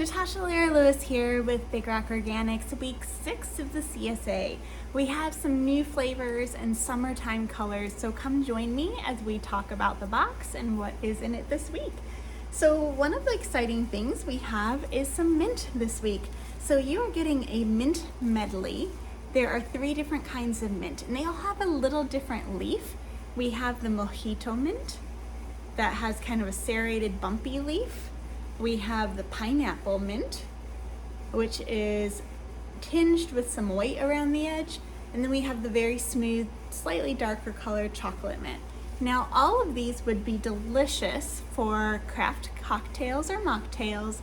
Natasha Lewis here with Big Rock Organics, week 6 of the CSA. We have some new flavors and summertime colors, so come join me as we talk about the box and what is in it this week. So one of the exciting things we have is some mint this week. So you are getting a mint medley. There are 3 different kinds of mint, and they all have a little different leaf. We have the Mojito mint that has kind of a serrated, bumpy leaf. We have the pineapple mint, which is tinged with some white around the edge. And then we have the very smooth, slightly darker colored chocolate mint. Now, all of these would be delicious for craft cocktails or mocktails,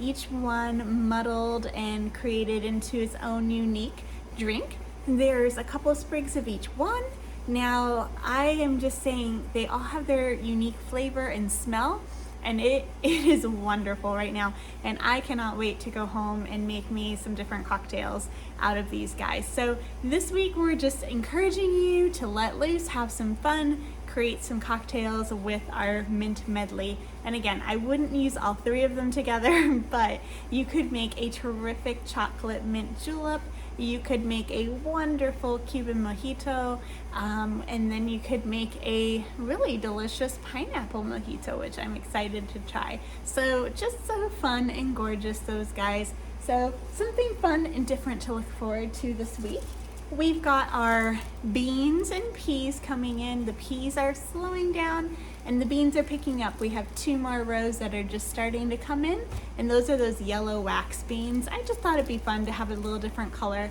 each one muddled and created into its own unique drink. There's a couple of sprigs of each one. Now, I am just saying they all have their unique flavor and smell, and it is wonderful right now, and I cannot wait to go home and make me some different cocktails out of these guys. So this week we're just encouraging you to let loose, have some fun, create some cocktails with our mint medley. And again, I wouldn't use all 3 of them together, but you could make a terrific chocolate mint julep. You could make a wonderful Cuban mojito, and then you could make a really delicious pineapple mojito, which I'm excited to try. So just so fun and gorgeous, those guys. So something fun and different to look forward to this week. We've got our beans and peas coming in. The peas are slowing down and the beans are picking up. We have 2 more rows that are just starting to come in, and those are those yellow wax beans. I just thought it'd be fun to have a little different color.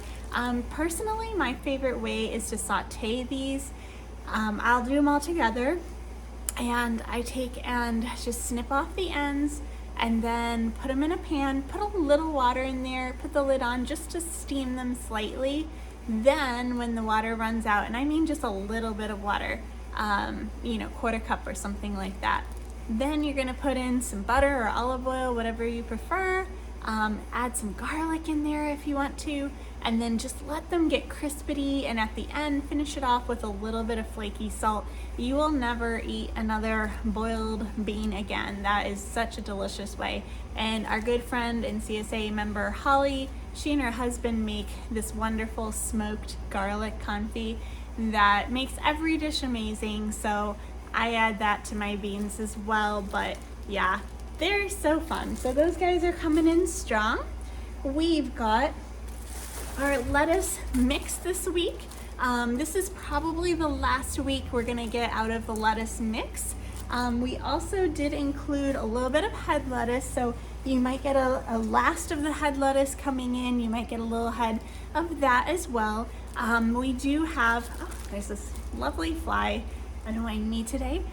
Personally, my favorite way is to saute these. I'll do them all together, and I take and just snip off the ends and then put them in a pan, put a little water in there, put the lid on just to steam them slightly. Then when the water runs out, and I mean just a little bit of water, quarter cup or something like that, then you're gonna put in some butter or olive oil, whatever you prefer. Add some garlic in there if you want to, and then just let them get crispy, and at the end finish it off with a little bit of flaky salt. You will never eat another boiled bean again. That is such a delicious way. And our good friend and CSA member Holly, she and her husband make this wonderful smoked garlic confit that makes every dish amazing, so I add that to my beans as well. But yeah, they're so fun. So those guys are coming in strong. We've got our lettuce mix this week. This is probably the last week we're gonna get out of the lettuce mix. We also did include a little bit of head lettuce, so you might get a last of the head lettuce coming in. You might get a little head of that as well. We do have, oh, there's this lovely fly annoying me today.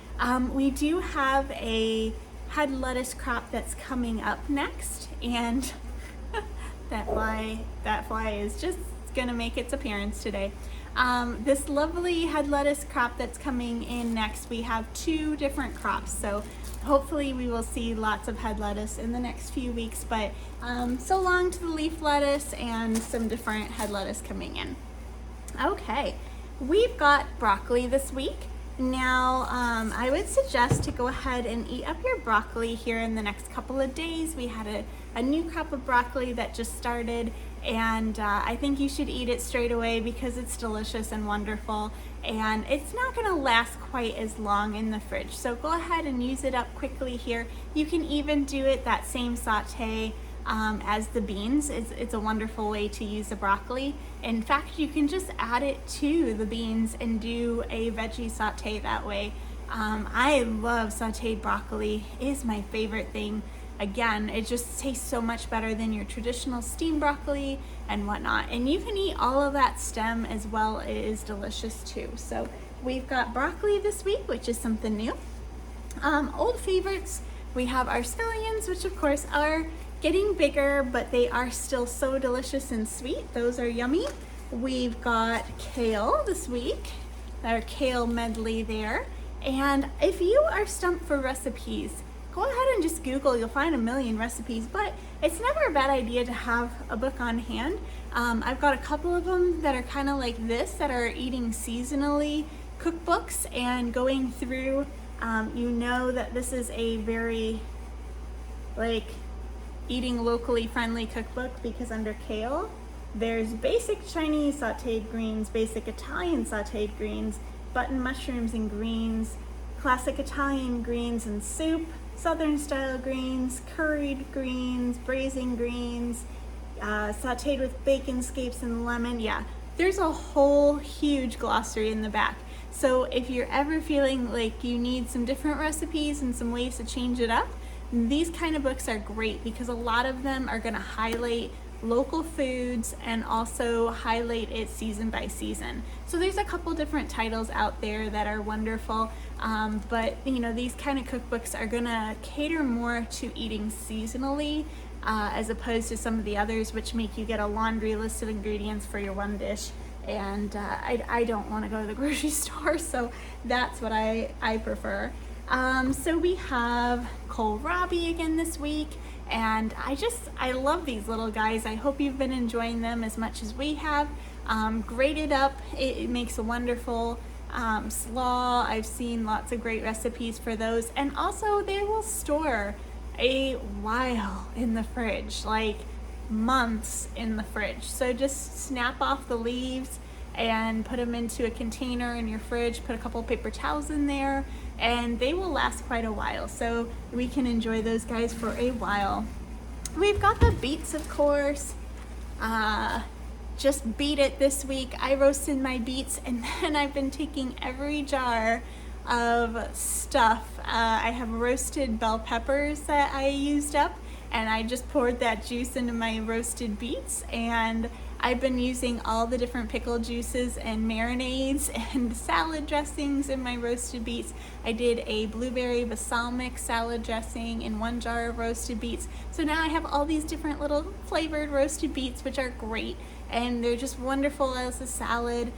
We do have a head lettuce crop that's coming up next, and that fly is just gonna make its appearance today. This lovely head lettuce crop that's coming in next, we have 2 different crops, so hopefully we will see lots of head lettuce in the next few weeks, but so long to the leaf lettuce and some different head lettuce coming in. Okay, we've got broccoli this week. Now, I would suggest to go ahead and eat up your broccoli here in the next couple of days. We had a new crop of broccoli that just started, and I think you should eat it straight away because it's delicious and wonderful, and it's not gonna last quite as long in the fridge. So go ahead and use it up quickly here. You can even do it that same saute as the beans. It's a wonderful way to use the broccoli. In fact, you can just add it to the beans and do a veggie saute that way. I love sauteed broccoli. It is my favorite thing. Again, it just tastes so much better than your traditional steamed broccoli and whatnot. And you can eat all of that stem as well. It is delicious too. So we've got broccoli this week, which is something new. Old favorites, we have our scallions, which of course are getting bigger, but they are still so delicious and sweet. Those are yummy. We've got kale this week, our kale medley there. And if you are stumped for recipes, go ahead and just Google. You'll find a million recipes, but it's never a bad idea to have a book on hand. I've got a couple of them that are kind of like this, that are eating seasonally cookbooks and going through. You know that this is a very eating locally friendly cookbook because under Kale, there's basic Chinese sauteed greens, basic Italian sauteed greens, button mushrooms and greens, classic Italian greens and soup, southern style greens, curried greens, braising greens, sauteed with bacon scapes and lemon. Yeah, there's a whole huge glossary in the back. So if you're ever feeling like you need some different recipes and some ways to change it up, these kind of books are great because a lot of them are going to highlight local foods and also highlight it season by season. So there's a couple different titles out there that are wonderful, but you know, these kind of cookbooks are going to cater more to eating seasonally as opposed to some of the others which make you get a laundry list of ingredients for your one dish. And I don't want to go to the grocery store, so that's what I prefer. So we have Kohlrabi again this week, and I love these little guys. I hope you've been enjoying them as much as we have. Grated up, it makes a wonderful slaw. I've seen lots of great recipes for those, and also they will store a while in the fridge, like months in the fridge. So just snap off the leaves and put them into a container in your fridge, put a couple of paper towels in there, and they will last quite a while. So we can enjoy those guys for a while. We've got the beets, of course. Just beat it this week. I roasted my beets, and then I've been taking every jar of stuff. I have roasted bell peppers that I used up, and I just poured that juice into my roasted beets, and I've been using all the different pickle juices and marinades and salad dressings in my roasted beets. I did a blueberry balsamic salad dressing in one jar of roasted beets. So now I have all these different little flavored roasted beets, which are great, and they're just wonderful as a salad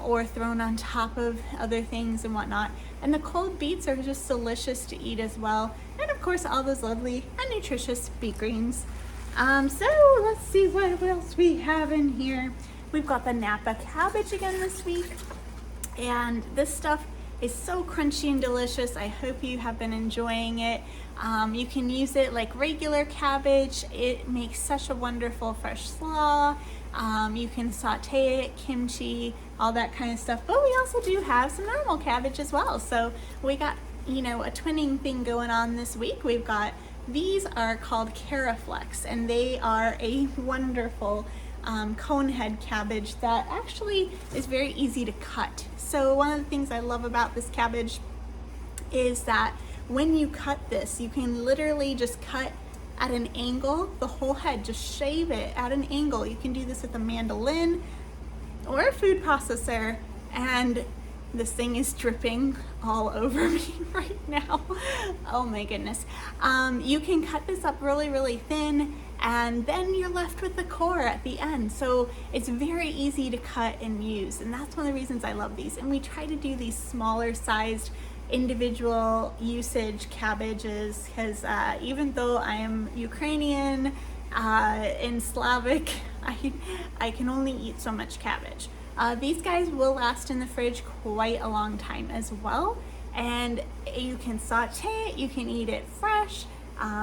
or thrown on top of other things and whatnot. And the cold beets are just delicious to eat as well. And of course, all those lovely and nutritious beet greens. So let's see what else we have in here. We've got the Napa cabbage again this week. And this stuff is so crunchy and delicious. I hope you have been enjoying it. You can use it like regular cabbage. It makes such a wonderful fresh slaw. You can saute it, kimchi, all that kind of stuff. But we also do have some normal cabbage as well. So we got, you know, a twinning thing going on this week. We've got, these are called Caraflex, and they are a wonderful cone head cabbage that actually is very easy to cut. So one of the things I love about this cabbage is that when you cut this, you can literally just cut at an angle, the whole head, just shave it at an angle. You can do this with a mandolin or a food processor, and this thing is dripping all over me right now. Oh my goodness. You can cut this up really, really thin, and then you're left with the core at the end. So it's very easy to cut and use, and that's one of the reasons I love these. And we try to do these smaller sized individual usage cabbages because even though I am Ukrainian and Slavic, I can only eat so much cabbage. These guys will last in the fridge quite a long time as well, and you can saute it, you can eat it fresh,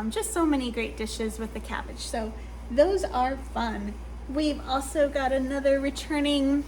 just so many great dishes with the cabbage. So those are fun. We've also got another returning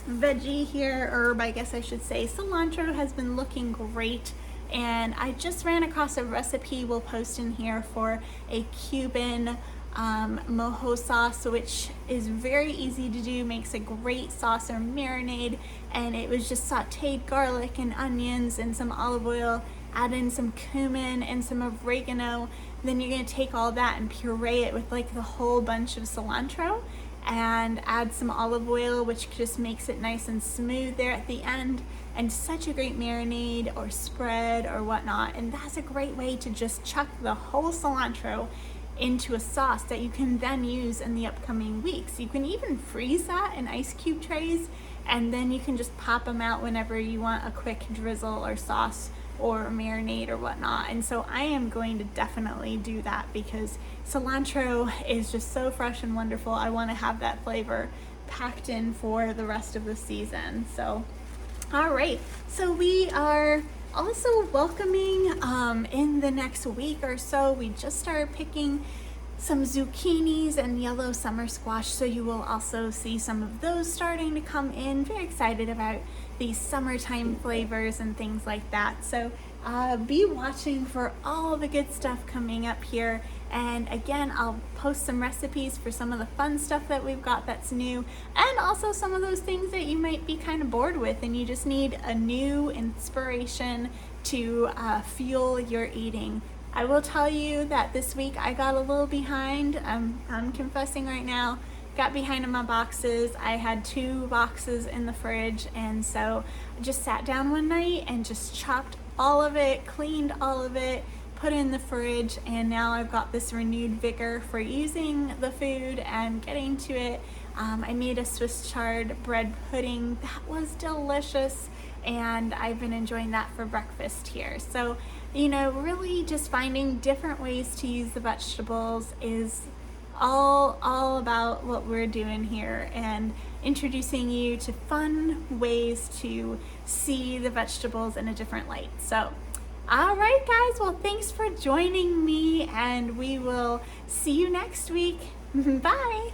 veggie here, herb I guess I should say. Cilantro has been looking great, and I just ran across a recipe we'll post in here for a Cuban mojo sauce, which is very easy to do, makes a great sauce or marinade, and it was just sauteed garlic and onions and some olive oil, add in some cumin and some oregano. Then you're going to take all that and puree it with like the whole bunch of cilantro and add some olive oil, which just makes it nice and smooth there at the end, and such a great marinade or spread or whatnot. And that's a great way to just chuck the whole cilantro into a sauce that you can then use in the upcoming weeks. You can even freeze that in ice cube trays, and then you can just pop them out whenever you want a quick drizzle or sauce or marinade or whatnot. And so I am going to definitely do that because cilantro is just so fresh and wonderful. I want to have that flavor packed in for the rest of the season. So all right, so we are also welcoming in the next week or so, we just started picking some zucchinis and yellow summer squash, so you will also see some of those starting to come in. Very excited about these summertime flavors and things like that. So be watching for all the good stuff coming up here. And again, I'll post some recipes for some of the fun stuff that we've got that's new, and also some of those things that you might be kind of bored with and you just need a new inspiration to fuel your eating. I will tell you that this week I got a little behind. I'm confessing right now, got behind in my boxes. I had 2 boxes in the fridge, and so I just sat down one night and just chopped all of it, cleaned all of it, put it in the fridge, and now I've got this renewed vigor for using the food and getting to it. I made a Swiss chard bread pudding that was delicious, and I've been enjoying that for breakfast here. So, you know, really just finding different ways to use the vegetables is all about what we're doing here, and introducing you to fun ways to see the vegetables in a different light. So, all right, guys, well, thanks for joining me, and we will see you next week. Bye.